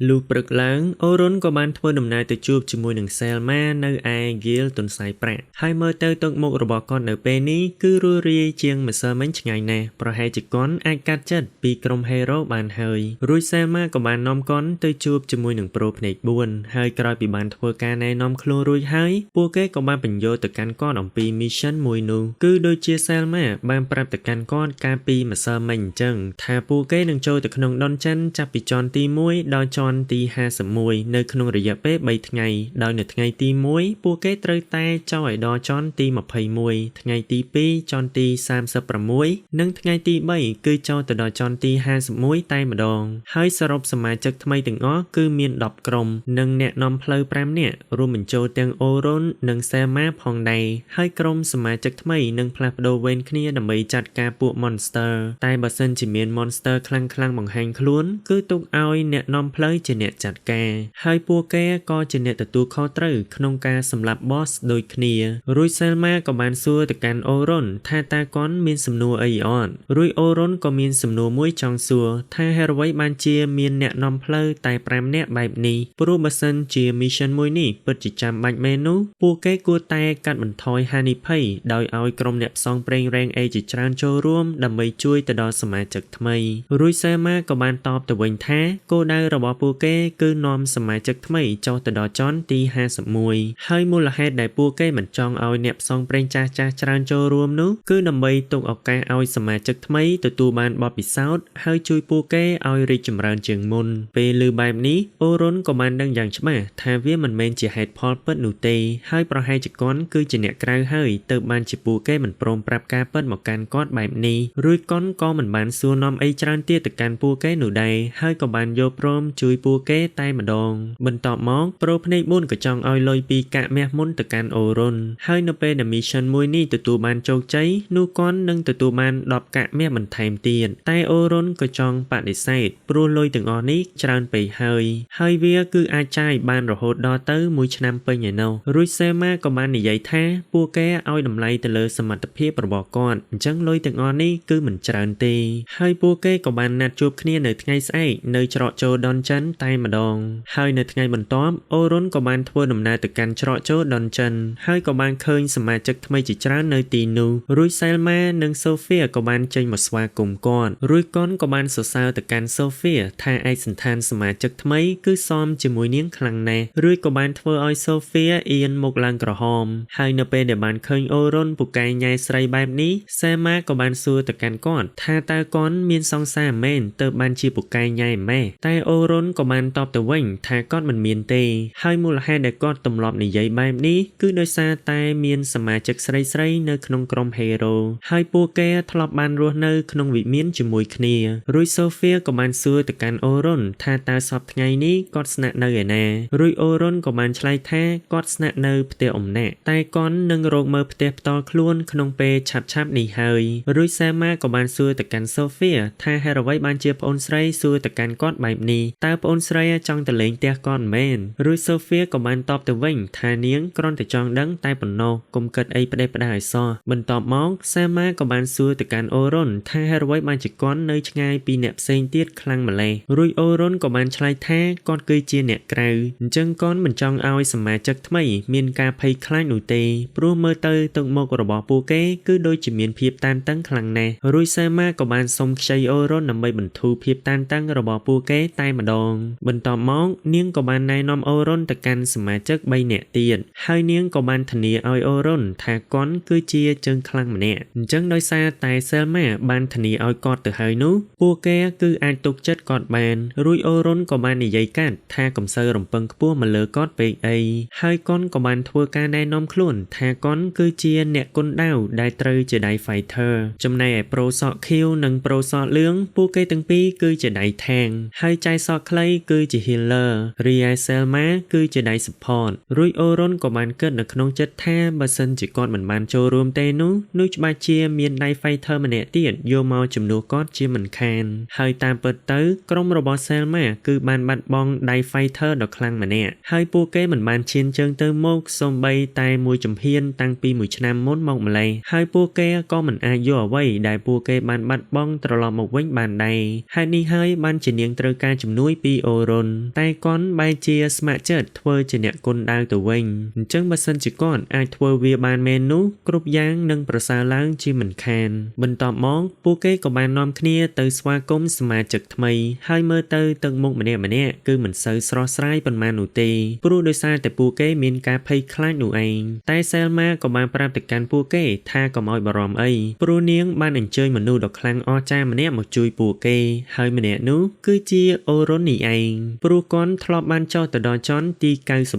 លុះព្រឹកឡើងអូរុនក៏បានធ្វើដំណើរទៅជួបជាមួយនឹងសែលម៉ានៅឯហ្គីលទន្សាយប្រាក់ហើយមើលទៅទឹកមុខរបស់គាត់នៅពេលនេះគឺរួសរាយជាងម្សិលមិញឆ្ងាយណាស់ប្រហែលជាគាត់អាចកាត់ចិត្តពីក្រុម Hero បានហើយរួចសែលម៉ាក៏បាននាំគាត់ទៅជួបជាមួយនឹងប្រូភ្នែក4ហើយក្រោយពីបានធ្វើការណែនាំខ្លួនរួចហើយពួកគេក៏បានបញ្យល់ទៅកាន់គាត់អំពី mission មួយនោះគឺដូចជាសែលម៉ាបានប្រាប់ទៅកាន់គាត់កាលពីម្សិលមិញអញ្ចឹងថាពួកគេនឹងចូលទៅក្នុង Dungeon ចាប់ពីជាន់ទី1ដល់ជាន់ទី51នៅក្នុងរយៈពេល3ថ្ងៃដោយនៅថ្ងៃទី1ពួកគេត្រូវតែចុះឲ្យដល់ជាន់ទី21ថ្ងៃទី2ជាន់ទី36និងថ្ងៃទី3គឺចូលទៅដល់ជាន់ទី51តែម្ដងហើយសរុបសមាជិកថ្មីទាំងអស់គឺមាន10ក្រុមនិងអ្នកនាំផ្លូវ5នាក់រួមបញ្ចូលទាំងអូរុននិងសែម៉ាផងដែរហើយក្រុមសមាជិកថ្មីនឹងផ្លាស់ប្ដូរវេនគ្នាដើម្បីចាត់ការពួក Monster តែបើសិនជាមាន Monster ខ្លាំងបង្ហាញខ្លួនគឺទុកឲ្យអ្នកនាំផ្លូវជាអ្នកចាត់ការហើយពួកគេក៏ជាអ្នកទទួលខុសត្រូវក្នុងការសម្លាប់ Boss ដូចគ្នារួច Selma ក៏បានសួរទៅកាន់អូរុនថាតើគាត់មានសំណួរអីអត់រួចអូរុនក៏មានសំណួរមួយចង់សួរថាហេតុអ្វីបានជាមានអ្នកនាំផ្លូវតែ5នាក់បែបនេះព្រោះបើសិនជា mission មួយនេះពិតជាចាំបាច់មែននោះពួកគេគួរតែកាត់បន្ថយហានិភ័យដោយឲ្យក្រុមអ្នកផ្សងព្រេងរ៉េង A ជាច្រើនចូលរួមដើម្បីជួយទៅដល់សមាជិកថ្មីរួច Selma ក៏បានតបទៅវិញថាគោលដៅរបស់ពួកគេគឺនាំសមាជិកថ្មីចុះទៅដល់ជាន់ទី51ហើយមូលហេតុដែលពួកគេមិនចង់ឲ្យអ្នកផ្សងព្រេងចាស់ច្រើនចូលរួមនោះគឺដើម្បីទុកឱកាសឲ្យសមាជិកថ្មីទទួលបានបទពិសោធន៍ហើយជួយពួកគេឲ្យរីកចម្រើនជាងមុនពេលឮបែបនេះអូរុនក៏បានដឹងយ៉ាងច្បាស់ថាវាមិនមែនជាហេតុផលពិតនោះទេហើយប្រហែលជាគាត់គឺជាអ្នកក្រៅហើយទៅបានជាពួកគេមិនព្រមប្រាប់ការពិតមកកាន់គាត់បែបនេះរួចគាត់ក៏មិនបានសួរនាំអីច្រើនទៀតទៅកាន់ពួកគេនោះដែរហើយក៏បានយកព្រមជួយពួកគេតែម្ដងបន្ទាប់មកប្រូភ្នែក4ក៏ចង់ឲ្យលុយពីកាក់មាសមុនទៅកាន់អូរុនហើយនៅពេលដែល mission មួយនេះទទួលបានជោគជ័យនោះគាត់នឹងទទួលបាន10កាក់មាសបន្ថែមទៀតតែអូរុនក៏ចង់បដិសេធព្រោះលុយទាំងអស់នេះច្រើនពេកហើយវាគឺអាចចាយបានរហូតដល់ទៅ1ឆ្នាំពេញឯណោះរួចសេម៉ាក៏បាននិយាយថាពួកគេឲ្យ ឲ្យតម្លៃទៅលើសមត្ថភាពរបស់គាត់អញ្ចឹងលុយទាំងអស់នេះគឺមិនច្រើនទេហើយពួកគេក៏បានណាត់ជួបគ្នានៅថ្ងៃស្អែកនៅច្រកចូលដនចិនតែម្ដងហើយនៅថ្ងៃបន្ទាប់អូរុនក៏បានធ្វើដំណើរទៅកាន់ច្រកចូលដនចិនហើយក៏បានឃើញសមាជិកថ្មីជាច្រើននៅទីនោះរួចសែលម៉ានិងសូហ្វីក៏បានចេញមកស្វាគមន៍គាត់រួចកូនក៏បានសរសើរទៅកាន់សូហ្វីថាឯកសណ្ឋានសមាជិកថ្មីគឺសមជាមួយនាងខ្លាំងណាស់រួចក៏បានធ្វើឲ្យសូហ្វីអៀនមុខឡើងក្រហមហើយនៅពេលដែលបានឃើញអូរុនពូកែញ៉ែស្រីបែបនេះសេម៉ាក៏បានសួរទៅកាន់គាត់ថាតើកូនមានសង្សារមែនទើបបានជាពូកែញ៉ែម៉េះតែអូរុនក៏បានតបទៅវិញថាគាត់មិនមានទេហើយមូលហេតុដែលគាត់ទម្លាប់និយាយបែបនេះគឺដោយសារតែមានសមាជិកស្រីៗនៅក្នុងក្រុមហេរ៉ូហើយពួកគេធ្លាប់បានរស់នៅក្នុងវិមានជាមួយគ្នារួចសូហ្វីក៏បានសួរទៅកាន់អូរុនថាតើសប្តាហ៍ថ្ងៃនេះគាត់ស្នាក់នៅឯណារួចអូរុនក៏បានឆ្លើយថាគាត់ស្នាក់នៅផ្ទះអំណាក់តែគាត់នឹងរកមើលផ្ទះផ្ទាល់ខ្លួនក្នុងពេលឆាប់ៗនេះហើយរួចសាម៉ាក៏បានសួរទៅកាន់សូហ្វីថាហេតុអ្វីបានជាប្អូនស្រីសួរទៅកាន់គាត់បែបនេះតើប្អូនស្រីចង់ទៅលេងផ្ទះគាត់មែនរួចសូហ្វីក៏បានតបទៅវិញថានាងគ្រាន់តែចង់ដឹងតែប៉ុណ្ណោះកុំគិតអីផ្ដេសផ្ដាសឲ្យសោះបន្ទាប់មកសាម៉ាក៏បានសួរទៅកាន់អូរុនថាហេតុអ្វីបានជាគាត់នៅឆ្ងាយពីអ្នកផ្សេងទៀតខ្លាំងម្ល៉េះរួចអូរុនក៏បានឆ្លើយថាគាត់គឺជាអ្នកក្រៅអញ្ចឹងគាត់មិនចង់ឲ្យសមាជិកថ្មីមានការភ័យខ្លាចនោះទេព្រោះមើលទៅទឹកមុខរបស់ពួកគេគឺដូចជាមានភាពតានតឹងខ្លាំងណាស់រួចសាម៉ាក៏បានសុំខ្ចីអូរុនដើម្បីបន្ធូរភាពតានតឹងរបស់ពួកគេតែម្ដងបន្ទាប់មកនាងក៏បានណែនាំអូរុនទៅកាន់សមាជិក3នាក់ទៀតហើយនាងក៏បានធានាឲ្យអូរុនថាគាត់គឺជាជើងខ្លាំងម្នាក់អញ្ចឹងដោយសារតែសេលម៉ាបានធានាឲ្យគាត់ទៅហើយនោះពួកគេគឺអាចទុកចិត្តគាត់បានរួចអូរុនក៏បាននិយាយកាត់ថាកំសើរំពឹងខ្ពស់មកលើគាត់ពេកអីហើយកុនក៏បានធ្វើការណែនាំខ្លួនថាកុនគឺជាអ្នកគុនដាវដែលត្រូវជាដៃ fighter ចំណែកឯប្រូសក់ខៀវនិងប្រូសក់លឿងពួកគេទាំងពីរគឺជាដៃ tank ហើយចៃសក់ខ្លីគឺជា healer រីឯ Selma គឺជាដៃ support រួចអូរុនក៏បានគិតនៅក្នុងចិត្តថាបើសិនជាគាត់មិនបានចូលរួមទេនោះច្បាស់ជាមានដៃ fighter ម្នាក់ទៀតយកមកជំនួសគាត់ជាមិនខានហើយតាមពិតទៅក្រុមរបស់ Selma គឺបានបាត់បង់ដៃ fighter ដ៏ខ្លាំងម្នាក់ហើយពួកគេមិនបានឈានជើងទៅមុខសូម្បីតែមួយជំហានតាំងពីមួយឆ្នាំមុនមកម្ល៉េះហើយពួកគេក៏មិនអាចយកអ្វីដែលពួកគេបានបាត់បង់ត្រឡប់មកវិញបានដែរហេតុនេះហើយបានជានាងត្រូវការជំនួយពីអូរុនតែកុនបែរជាស្ម័គ្រចិត្តធ្វើជាអ្នកគុនដាវទៅវិញអញ្ចឹងបើសិនជាគាត់អាចធ្វើវាបានមែននោះគ្រប់យ៉ាងនឹងប្រសើរឡើងជាមិនខានបន្ទាប់មកពួកគេក៏បាននាំគ្នាទៅស្វាគមន៍សមាជិកថ្មីហើយមើលទៅទឹកមុខម្នាក់ៗគឺមិនសូវស្រស់ស្រាយប៉ុន្មាននោះទេព្រោះដោយសារតែពួកគេមានការភ័យខ្លាចនោះឯងតែសែលម៉ាក៏បានប្រាប់ទៅកាន់ពួកគេថាកុំឲ្យបារម្ភអីព្រោះនាងបានអញ្ជើញមនុស្សដ៏ខ្លាំងអស្ចារ្យម្នាក់មកជួយពួកគេហើយម្នាក់នោះគឺជាអូរុននេះឯងព្រោះគាត់ធ្លាប់បានចុះទៅដល់ចន្ទទី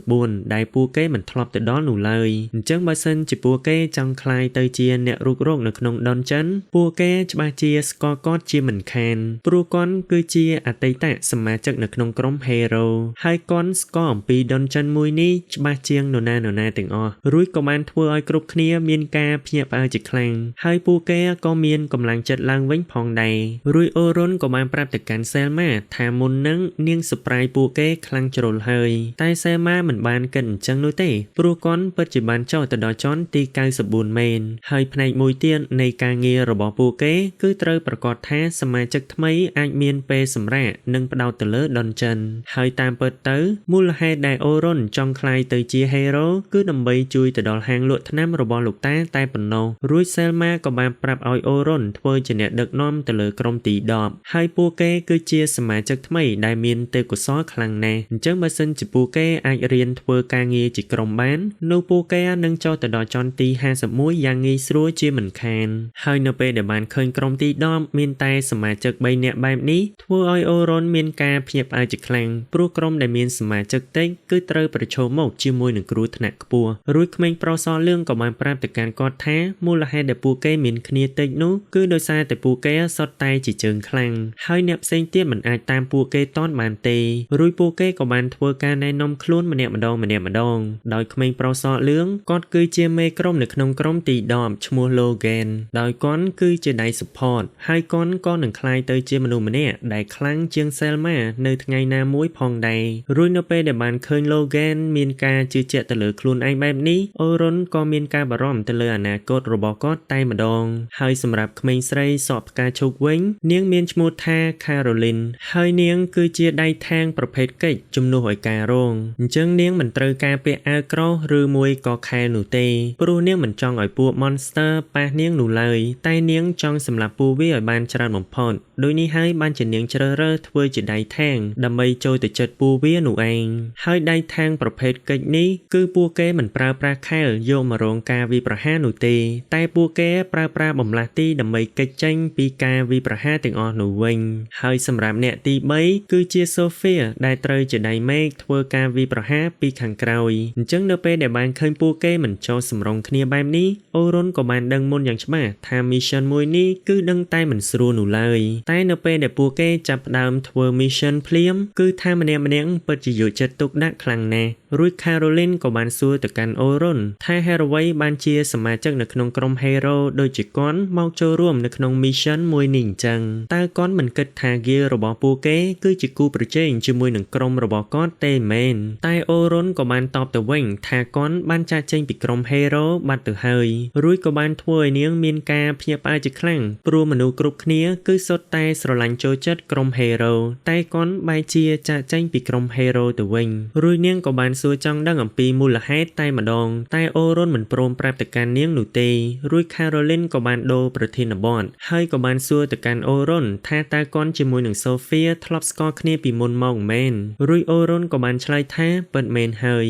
94ដែលពួកគេមិនធ្លាប់ទៅដល់នោះឡើយអញ្ចឹងបើសិនជាពួកគេចង់ក្លាយទៅជាអ្នករុករកនៅក្នុងដនចិនពួកគេច្បាស់ជាស្គាល់គាត់ជាមិនខានព្រោះគាត់គឺជាអតីតសមាជិកនៅក្នុងក្រុមហេរ៉ូហើយគាត់ស្គាល់អំពីដនចិនមួយនេះច្បាស់ជាងនរណាទាំងអស់រួចក៏បានធ្វើឲ្យគ្រប់គ្នាមានការភ្ញាក់ផ្អើលជាខ្លាំងហើយពួកគេក៏មានកម្លាំងចិត្តឡើងវិញផងដែររួចអូរុនក៏បានប្រាប់ទៅកាន់សែលម៉ាថាមុននឹងនាងសប្រៃពួកគេខ្លាំងជ្រុលហើយតែសែលម៉ាមិនបានគិតអញ្ចឹងនោះទេព្រោះគាត់ពិតជាបានចុះទៅដល់ចន្ទទី94មែនហើយផ្នែកមួយទៀតនៃការងាររបស់ពួកគេគឺត្រូវប្រកាសថាសមាជិកថ្មីអាចមានពេលសម្រាកនិងផ្ដោតទៅលើដនចិនហើយតាមពិតទៅមូលហេតុដែលអូរុនចង់ក្លាយទៅជាហេរ៉ូគឺដើម្បីជួយទៅដល់ហាងលក់ថ្នាំរបស់លោកតាតែប៉ុណ្ណោះរួចសែលម៉ាក៏បានប្រាប់ឲ្យអូរុនធ្វើជាអ្នកដឹកនាំទៅលើក្រុមទី10ហើយពួកគេគឺជាសមាជិកថ្មីដែលមានទេពកោសល្យខ្លាំងណាស់អញ្ចឹងបើសិនជាពួកគេអាចរៀនធ្វើការងារជាក្រុមបាននោះពួកគេនឹងចុះទៅដល់ចន្ទទី51យ៉ាងងាយស្រួលជាមិនខានហើយនៅពេលដែលបានឃើញក្រុមទី10មានតែសមាជិក3នាក់បែបនេះធ្វើឲ្យអូរុនមានការភ្ញាក់ផ្អើលជាខ្លាំងព្រោះក្រុមដែលមានសមាជិកតិចគឺត្រូវប្រឈមមុខជាមួយនឹងគ្រោះថ្នាក់ខ្ពស់រួចក្មេងប្រុសសលឿងក៏បានប្រាប់ទៅកាន់គាត់ថាមូលហេតុដែលពួកគេមានគ្នាតិចនោះគឺដោយសារតែពួកគេសុទ្ធតែជាជើងខ្លាំងហើយអ្នកផ្សេងទៀតមិនអាចតាមពួកគេទាន់បានទេរួចពួកគេក៏បានធ្វើការណែនាំខ្លួនម្នាក់ម្ដងដោយក្មេងប្រុសសលឿងគាត់គឺជាមេក្រុមនៅក្នុងក្រុមទី10ឈ្មោះ Logan ដោយគាត់គឺជាដៃ support ហើយគាត់ក៏នឹងក្លាយទៅជាមនុស្សម្នាក់ដែលខ្លាំងជាង Selma នៅថ្ងៃណាមួយផងដែររួចនៅពេលដែលបានឃើញ Logan មានការជឿជាក់ទៅលើខ្លួនឯងបែបនេះអូរុនក៏មាន ការបារម្ភទៅលើអនាគតរបស់គាត់តែម្ដងហើយសម្រាប់ក្មេងស្រីសក់ផ្កាឈូកវិញនាងមានឈ្មោះថា Caroline ហើយនាងគឺជាដៃថាងប្រភេទកិច្ចជំនួសឲ្យការរងអញ្ចឹងនាងមិនត្រូវការពាក់អាវក្រោះឬមួយក៏ខែលនោះទេព្រោះនាងមិនចង់ឲ្យពួក monster ប៉ះនាងនោះឡើយតែនាងចង់សម្លាប់ពួកវាឲ្យបានច្រើនបំផុតដោយនេះហើយបានជានាងជ្រើសរើសធ្វើជាដៃថាងដើម្បីចូលទៅចិត្តពួកវានោះឯងហើយដៃថាងប្រភេទកិច្ចនេះគឺពួកគេមិនប្រើប្រាស់ខែលយកមករងការវាយប្រហារនោះទេតែពួកគេប្រើប្រាស់បំលាស់ទីដើម្បីគេចចេញពីការវាយប្រហារទាំងអស់នោះវិញហើយសម្រាប់អ្នកទី3គឺជា Sophia ដែលត្រូវជាដៃមេឃធ្វើការវាយប្រហារពីខាងក្រោយអញ្ចឹងនៅពេលដែលបានឃើញពួកគេមិនចោលសម្រុងគ្នាបែបនេះអូរុនក៏បានដឹងមុនយ៉ាងច្បាស់ថា mission មួយនេះគឺដឹងតែមិនស្រួលនោះឡើយតែនៅពេលដែលពួកគេចាប់ផ្ដើមធ្វើ mission ភ្លាមគឺថាម្នាក់ពិតជាយកចិត្តទុកដាក់ខ្លាំងណាស់រួច Caroline ក៏បានសួរទៅកាន់អូរុនថាហេតុអ្វីបានជាសមាជិកនៅក្នុងក្រុម Hero ដូចជាគាត់មកចូលរួមនៅក្នុង mission មួយនេះអញ្ចឹងតើគាត់មិនគិតថា gear របស់ពួកគេគឺជាគូប្រជែងជាមួយនឹងក្រុមរបស់គាត់ទេមែនតែអូរុនក៏បានតបទៅវិញថាគាត់បានចាកចេញពីក្រុម Hero បាត់ទៅហើយរួចក៏បានធ្វើឲ្យនាងមានការភ្ញាក់ផ្អើលជាខ្លាំងព្រោះមនុស្សគ្រប់គ្នាគឺសុទ្ធតែស្រឡាញ់ចូលចិត្តក្រុម Hero តែគាត់បែរជាចាកចេញពីក្រុម Hero ទៅវិញរួចនាងក៏បានសួរចង់ដឹងអំពីមូលហេតុតែម្ដងតែអូរុនមិនព្រមប្រាប់ទៅកាន់នាងនោះទេរួច Caroline ក៏បានដូរប្រធានបទហើយក៏បានសួរទៅកាន់អូរុនថាតើគាត់ជាមួយនឹង Sophia ធ្លាប់ស្គាល់គ្នាពីមុនមកមែនរួចអូរុនក៏បានឆ្លើយថាពិតមែនហើយ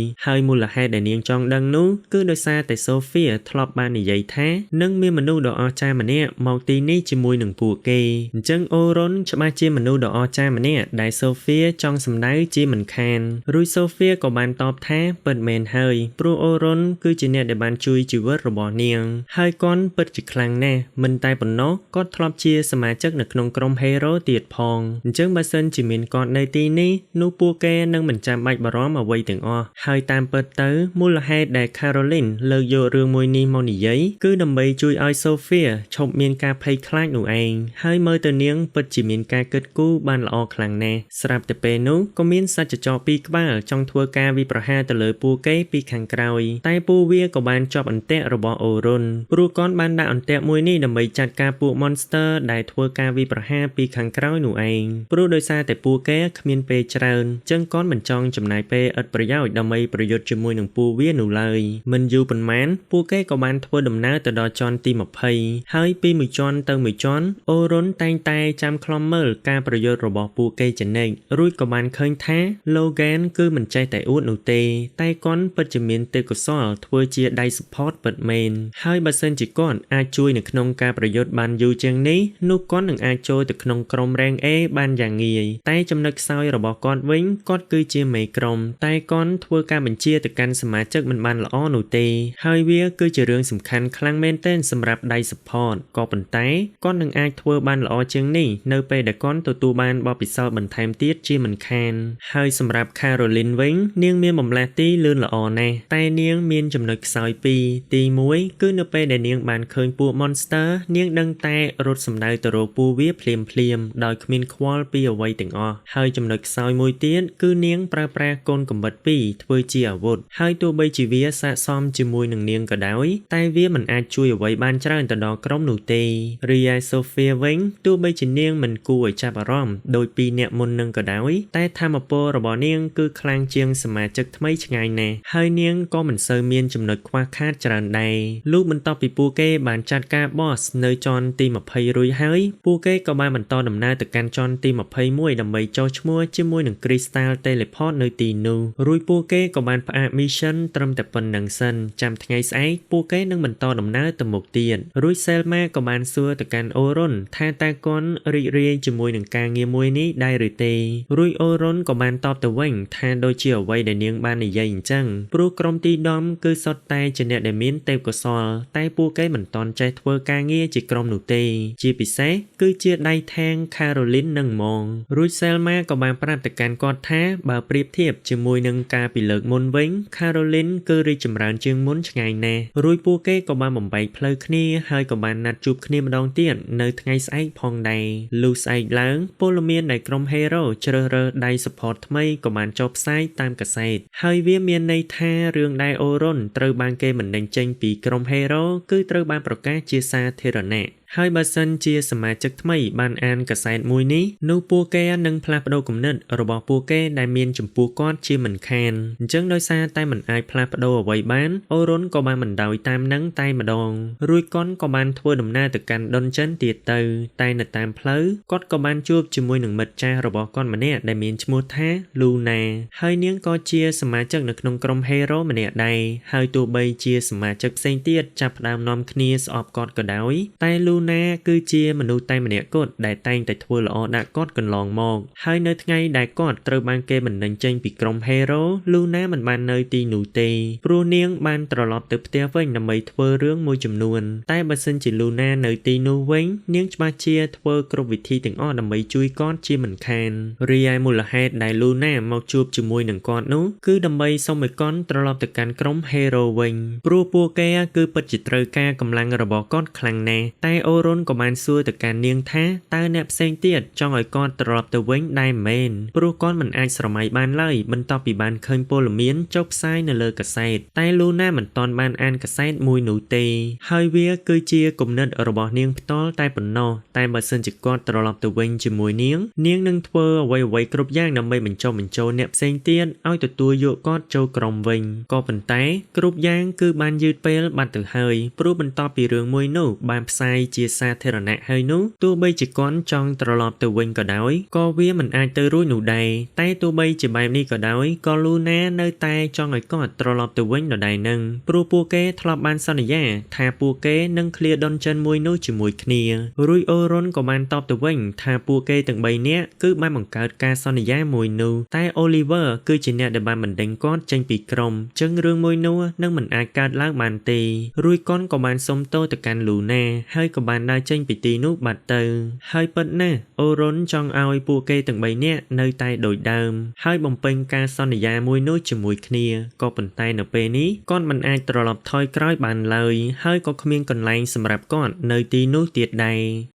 មូលហេតុដែលនាងចង់ដឹងនោះគឺដោយសារតែ Sophia ធ្លាប់បាននិយាយថានឹងមានមនុស្សដ៏អស្ចារ្យម្នាក់មកទីនេះជាមួយនឹងពួកគេអញ្ចឹងអូរុនច្បាស់ជាមនុស្សដ៏អស្ចារ្យម្នាក់ដែល Sophia ចង់សម្ដៅជាមិនខានរួច Sophia ក៏បានតបថាពិតមែនហើយព្រោះអូរុនគឺជាអ្នកដែលបានជួយជីវិតរបស់នាងហើយគាត់ពិតជាខ្លាំងណាស់មិនតែប៉ុណ្ណោះគាត់ធ្លាប់ជាសមាជិកនៅក្នុងក្រុម Hero ទៀតផងអញ្ចឹងបើសិនជាមានគាត់នៅទីនេះនោះពួកគេនឹងមិនចាំបាច់បារម្ភអ្វីទាំងអស់ហើយតាមពិតទៅមូលហេតុដែល Caroline លើកយករឿងមួយនេះមកនិយាយគឺដើម្បីជួយឲ្យ Sophia ឈប់មានការភ័យខ្លាចនោះឯងហើយមើលទៅនាងពិតជាមានការគិតគូរបានល្អខ្លាំងណាស់ស្រាប់តែពេលនោះក៏មានសត្វចចកពីរក្បាលចង់ធ្វើការវាយប្រហារទៅលើពួកគេពីខាងក្រោយតែពួកវាក៏បានជាប់អន្ទាក់របស់អូរុនព្រោះគាត់បានដាក់អន្ទាក់មួយនេះដើម្បីចាត់ការពួក monster ដែលធ្វើការវាយប្រហារពីខាងក្រោយនោះឯងព្រោះដោយសារតែពួកគេគ្មានពេលច្រើនចឹងគាត់មិនចង់ចំណាយពេលឥតប្រយោជន៍ដើម្បីប្រយុទ្ធជាមួយនឹងពួកវានោះឡើយមិនយូរប៉ុន្មានពួកគេក៏បានធ្វើដំណើរទៅដល់ជាន់ទី20ហើយពីមួយជាន់ទៅមួយជាន់អូរុនតែងតែចាំខ្លំមើលការប្រយុទ្ធរបស់ពួកគេជានិច្ចរួចក៏បានឃើញថា Logan គឺមិនចេះតែអួតនោះទេតែគាត់ពិតជាមានទេពកោសល្យធ្វើជាដៃ support ពិតមែនហើយបើសិនជាគាត់អាចជួយនៅក្នុងការប្រយុទ្ធបានយូរជាងនេះនោះគាត់នឹងអាចចូលទៅក្នុងក្រុម rank A បានយ៉ាងងាយតែចំណុចខ្សោយរបស់គាត់វិញគាត់គឺជាមេក្រុមតែគាត់ធ្វើការបញ្ជាទៅកាន់សមាជិកមិនបានល្អនោះទេហើយវាគឺជារឿងសំខាន់ខ្លាំងមែនទែនសម្រាប់ដៃ support ក៏ប៉ុន្តែគាត់នឹងអាចធ្វើបានល្អជាងនេះនៅពេលដែលគាត់ទទួលបានបទពិសោធន៍បន្ថែមទៀតជាមិនខានហើយសម្រាប់ Caroline វិញនាងមានបំលាស់ទីលឿនល្អណាស់តែនាងមានចំណុចខ្សោយពីរទី1គឺនៅពេលដែលនាងបានឃើញពួក monster នាងដឹងតែរត់សម្ដៅទៅរកពួកវាភ្លាមដោយគ្មានខ្វល់ពីអ្វីទាំងអស់ហើយចំណុចខ្សោយមួយទៀតគឺនាងប្រើប្រាស់កូនកំបិតពីរធ្វើជាអាវុធហើយទោះបីជាវាស័ក្តិសមជាមួយនឹងនាងក៏ដោយតែវាមិនអាចជួយអ្វីបានច្រើនទៅដល់ក្រុមនោះទេរីឯ Sophia វិញទោះបីជានាងមិនគួរឲ្យចាប់អារម្មណ៍ដោយពីអ្នកមុននឹងក៏ដោយតែថាមពលរបស់នាងគឺខ្លាំងជាងសមាជិកថ្មីឆ្ងាយណាស់ហើយនាងក៏មិនសូវមានចំណុចខ្វះខាតច្រើនដែរលុះបន្ទាប់ពីពួកគេបានចាត់ការ boss នៅជាន់ទី20រួចហើយពួកគេក៏បានបន្តដំណើរទៅកាន់ជាន់ទី21ដើម្បីចុះឈ្មោះជាមួយនឹង Crystal Teleport នៅទីនោះរួចពួកគេក៏បានផ្អាក mission ត្រឹមតែប៉ុណ្្នឹងសិនចាំថ្ងៃស្អែកពួកគេនឹងបន្តដំណើរទៅមុខទៀតរួច Selma ក៏បានសួរទៅកាន់អូរុនថាតើគាត់រីករាយជាមួយនឹងការងារមួយនេះដែរឬទេរួចអូរុនក៏បានតបទៅវិញថាដូចជាអ្វីដែលនាងបាននិយាយអញ្ចឹងព្រោះក្រុមទីដំគឺសុទ្ធតែជាអ្នកដែលមានទេពកោសល្យតែពួកគេមិនទាន់ចេះធ្វើការងារជាក្រុមនោះទេជាពិសេសគឺជាដៃថាង Caroline នឹងហ្មងរួច Selma ក៏បានប្រាប់ទៅកាន់គាត់ថាបើប្រៀបធៀបជាមួយនឹងការពីលើកមុនវិញ Caroline គឺរីកចម្រើនជាងមុនឆ្ងាយណាស់រួចពួកគេក៏បានបំបែកផ្លូវគ្នាហើយក៏បានណាត់ជួបគ្នាម្ដងទៀតនៅថ្ងៃស្អែកផង ដែរលុះស្អែកឡើងពលមានដែលក្រុម Hero ជ្រើសរើសដៃ support ថ្មីក៏បានចុះផ្សាយតាមកាសែតហើយវាមានន័យថារឿងដែលអូរុនត្រូវបានគេបណ្តេញចេញពីក្រុម Hero គឺត្រូវបានប្រកាសជាសាធារណៈហើយបើសិនជាសមាជិកថ្មីបានអានកាសែតមួយនេះនោះពួកគេនឹងផ្លាស់ប្ដូរគំនិតរបស់ពួកគេដែលមានចំពោះគាត់ជាមិនខានអញ្ចឹងដោយសារតែមិនអាចផ្លាស់ប្ដូរអ្វីបានអូរុនក៏បានបណ្ដោយតាមនឹងតែម្ដងរួចគាត់ក៏បានធ្វើដំណើរទៅកាន់ដុនចិនទៀតទៅតែនៅតាមផ្លូវគាត់ក៏បានជួបជាមួយនឹងមិត្តចាស់របស់គាត់ម្នាក់ដែលមានឈ្មោះថាលូណាហើយនាងក៏ជាសមាជិកនៅក្នុងក្រុម Hero ម្នាក់ដែរហើយទោះបីជាសមាជិកផ្សេងទៀតចាប់ផ្ដើមនាំគ្នាស្អប់គាត់ក៏ដោយតែលូណាគឺជាមនុស្សតែម្នាក់គត់ដែលតែងតែធ្វើល្អដាក់គាត់កន្លងមកហើយនៅថ្ងៃដែលគាត់ត្រូវបានគេបណ្តេញចេញពីក្រុម Hero លូណាមិនបាននៅទីនោះទេព្រោះនាងបានត្រឡប់ទៅផ្ទះវិញដើម្បីធ្វើរឿងមួយចំនួនតែបើសិនជាលូណានៅទីនោះវិញនាងច្បាស់ជាធ្វើគ្រប់វិធីទាំងអស់ដើម្បីជួយគាត់ជាមិនខានរីឯមូលហេតុដែលលូណាមកជួបជាមួយនឹងគាត់នោះគឺដើម្បីសុំឲ្យគាត់ត្រឡប់ទៅកាន់ក្រុម Hero វិញព្រោះពួកគេគឺពិតជាត្រូវការកម្លាំងរបស់គាត់ខ្លាំងណាស់តែអូរុនក៏បានសួរទៅកាន់នាងថាតើអ្នកផ្សេងទៀតចង់ឲ្យគាត់ត្រឡប់ទៅវិញដែរមែនព្រោះគាត់មិនអាចស្រមៃបានឡើយបន្ទាប់ពីបានឃើញព័ត៌មានចុះផ្សាយនៅលើកាសែតតែលូណាមិនទាន់បានអានកាសែតមួយនោះទេហើយវាគឺជាគំនិតរបស់នាងផ្ទាល់តែប៉ុណ្ណោះតែបើសិនជាគាត់ត្រឡប់ទៅវិញជាមួយនាងនឹងធ្វើអ្វីៗគ្រប់យ៉ាងដើម្បីបញ្ចុះបញ្ចូលអ្នកផ្សេងទៀតឲ្យទទួលយកគាត់ចូលក្រុមវិញក៏ប៉ុន្តែគ្រប់យ៉ាងគឺបានយឺតពេលបាត់ទៅហើយព្រោះបន្ទាប់ពីរឿងមួយនោះបានផ្សាយជាសាធារណៈហើយនោះទោះបីជាគាត់ចង់ត្រឡប់ទៅវិញក៏ដោយក៏វាមិនអាចទៅរួចនោះដែរតែទោះបីជាបែបនេះក៏ដោយក៏លូណានៅតែចង់ឲ្យគាត់ត្រឡប់ទៅវិញដដែលនឹងព្រោះពួកគេធ្លាប់បានសន្យាថាពួកគេនឹងឃ្លាដុនចិនមួយនោះជាមួយគ្នារួចអូរុនក៏បានតបទៅវិញថាពួកគេទាំង3នាក់គឺបានបង្កើតការសន្យាមួយនោះតែ Oliver គឺជាអ្នកដែលបានបណ្ដេញគាត់ចេញពីក្រុមចឹងរឿងមួយនោះនឹងមិនអាចកើតឡើងបានទេរួចគាត់ក៏បានសុំទោសទៅកាន់លូណាហើយក៏បានដើរចេញពីទីនោះបាត់ទៅហើយពិតណាស់អូរុនចង់ឲ្យពួកគេទាំង3នាក់នៅតែដូចដើមហើយបំពេញការសន្យាមួយនោះជាមួយគ្នាក៏ប៉ុន្តែនៅពេលនេះគាត់មិនអាចត្រឡប់ថយក្រោយបានឡើយហើយក៏គ្មានកន្លែងសម្រាប់គាត់នៅទីនោះទៀតដែរ